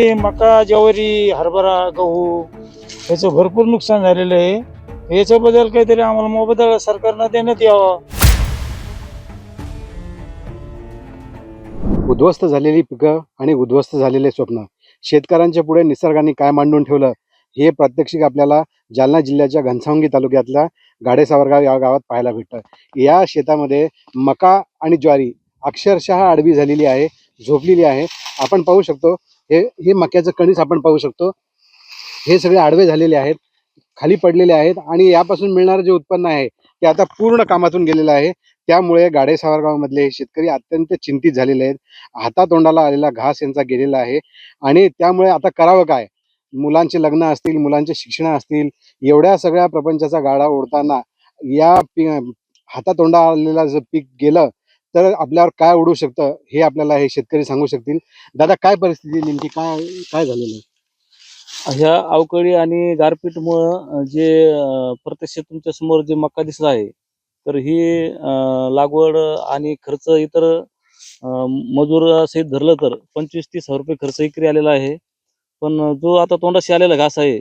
म्हणजे मका, ज्वारी, हरभरा, गहू याचं भरपूर नुकसान झालेलं आहे. याच्याबद्दल काहीतरी आम्हाला मोबदला सरकारनं देण्यात यावा. उद्ध्वस्त झालेली पिकं आणि उद्ध्वस्त झालेले स्वप्न शेतकऱ्यांच्या पुढे निसर्गाने काय मांडून ठेवलं हे प्रात्यक्षिक आपल्याला जालना जिल्ह्याच्या घनसावंगी तालुक्यातल्या गाडेसावरगाव या गावात पाहायला भेटतं. या शेतामध्ये मका आणि ज्वारी अक्षरशः आडवी झालेली आहे, झोपलेली आहे. आपण पाहू शकतो हे हे मक्याचं कणीस आपण पाहू शकतो. हे सगळे आडवे झालेले आहेत, खाली पडलेले आहेत आणि यापासून मिळणारं जे उत्पन्न आहे ते आता पूर्ण कामातून गेलेलं आहे. त्यामुळे गाडेसावरगावमधले हे शेतकरी अत्यंत चिंतित झालेले आहेत. हातातोंडाला आलेला घास यांचा गेलेला आहे आणि त्यामुळे आता करावं काय? मुलांचे लग्न असतील, मुलांचे शिक्षण असतील, एवढ्या सगळ्या प्रपंचाचा गाडा ओढताना या हातातोंडा आलेला जर पीक गेलं तर आपल्यावर काय ओढू शकतं हे आपल्याला हे शेतकरी सांगू शकतील. दादा, काय परिस्थिती नेमकी काय काय झालेलं आहे? ह्या अवकाळी आणि गारपीटमुळं जे प्रत्यक्ष तुमच्या समोर जे मका दिसत आहे, तर ही लागवड आणि खर्च इतर मजूर सहित धरलं तर 25-30 हजार रुपये खर्च एकरी आलेला आहे. पण जो आता तोंडाशी आलेला घास आहे,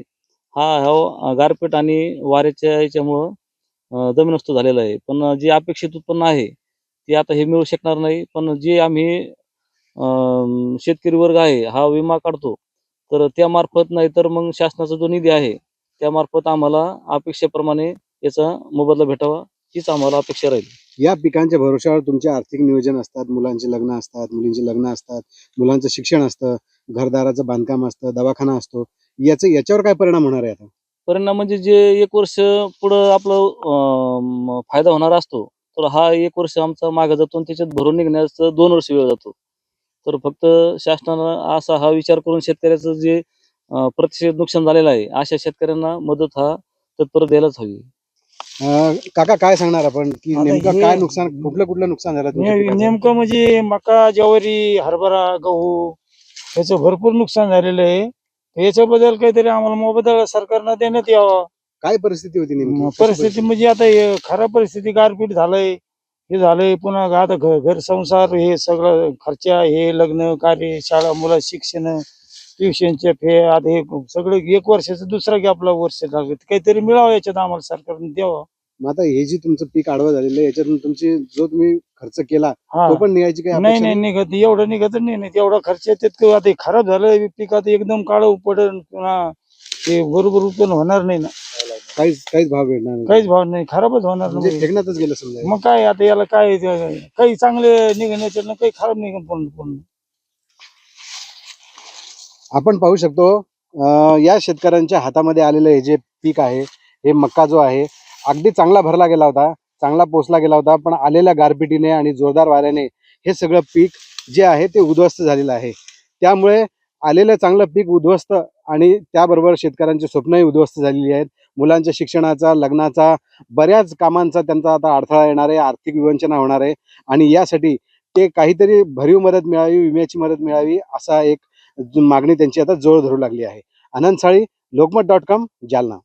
हा गारपीट आणि वाऱ्याच्या याच्यामुळं जमीनदोस्त झालेला आहे. पण जे अपेक्षित उत्पन्न आहे, ते आता हे मिळू शकणार नाही. पण जे आम्ही शेतकरी वर्ग आहे, हा विमा काढतो. तर त्यामार्फत नाही तर मग शासनाचा जो निधी आहे, त्यामार्फत आम्हाला अपेक्षेप्रमाणे याचा मोबदला भेटावा, हीच आम्हाला अपेक्षा राहील. या पिकांच्या भरोश्यावर तुमचे आर्थिक नियोजन असतात, मुलांचे लग्न असतात, मुलींचे लग्न असतात, मुलांचं शिक्षण असतं, घरदाराचं बांधकाम असतं, दवाखाना असतो. याच्यावर काय परिणाम होणार आहे आता? परिणाम म्हणजे जे 1 वर्ष पुढं आपलं फायदा होणार असतो, तर हा 1 वर्ष आमचा मागे जातो आणि त्याच्यात भरून निघण्यास 2 वर्ष वेळ जातो. तर फक्त शासनानं असा हा विचार करून शेतकऱ्याचं जे प्रत्यक्ष नुकसान झालेलं आहे, अशा शेतकऱ्यांना मदत हा तत्पर द्यायलाच हवी. काका, काय सांगणार आपण की आता नेमकं हे काय नुकसान, कुठलं नुकसान झालं तुमच्या पिकाचं? नेमकं म्हणजे मका, ज्वारी, हरभरा, गहू याचं भरपूर नुकसान झालेलं आहे. याच्याबद्दल काहीतरी आम्हाला मोबदला सरकारनं देण्यात यावा. काय परिस्थिती होती नेमकी? कशी परिस्थिती म्हणजे आता हे खराब परिस्थिती, गारपीट झालंय, हे झालंय, पुन्हा आता घर संसार, हे सगळं खर्चा, हे लग्न कार्य, शाळा, मुलं शिक्षण, ट्युशनचे फे, आता हे सगळं 1 वर्षाचं दुसरा की आपला वर्ष लागत, काहीतरी मिळावं याच्यात आम्हाला सरकारने द्यावं. मग आता हे जे तुमचं पीक आडवं झालेलं आहे याच्यातून तुमची जो तुम्ही खर्च केला हा, तो पण निघायची काही नाही अपेक्षा नाही नाही? निघत, एवढं निघत नाही. तेवढा खर्च येतात. आता हे खराब झालं पीक, आता एकदम काळं पडन, पुन्हा ते बरोबर उत्पन्न होणार नाही ना. काहीच भाव भेटणार नाही? काहीच भाव नाही, खराबच होणार ना. म्हणजे फेकण्यातच गेलं समजा. मग काय आता याला काय काही चांगले निघण्याच्या काही खराब निघण पूर्ण. आपण पाहू शकतो या शेतकऱ्यांच्या हातामध्ये आलेलं हे जे पीक आहे, हे मक्का जो आहे, अगदी चांगला भरला गेला होता, चांगला पोसला गेला होता, पण आलेल्या गारपिटीने आणि जोरदार वाऱ्याने हे सगळं पीक जे आहे ते उद्ध्वस्त झालेलं आहे. त्यामुळे आलेलं चांगलं पीक उद्ध्वस्त आणि त्याबरोबर शेतकऱ्यांची स्वप्नही उद्ध्वस्त झालेली आहेत. मुलांच्या शिक्षणाचा, लग्नाचा, बऱ्याच कामांचा त्यांचा आता अडथळा येणार आहे, आर्थिक विवंचना होणार आहे आणि यासाठी ते काहीतरी भरीव मदत मिळावी, विम्याची मदत मिळावी, असा एक मागणी त्यांची आता जोर धरू लागली आहे. आनंद साळी, लोकमत.com, जालना.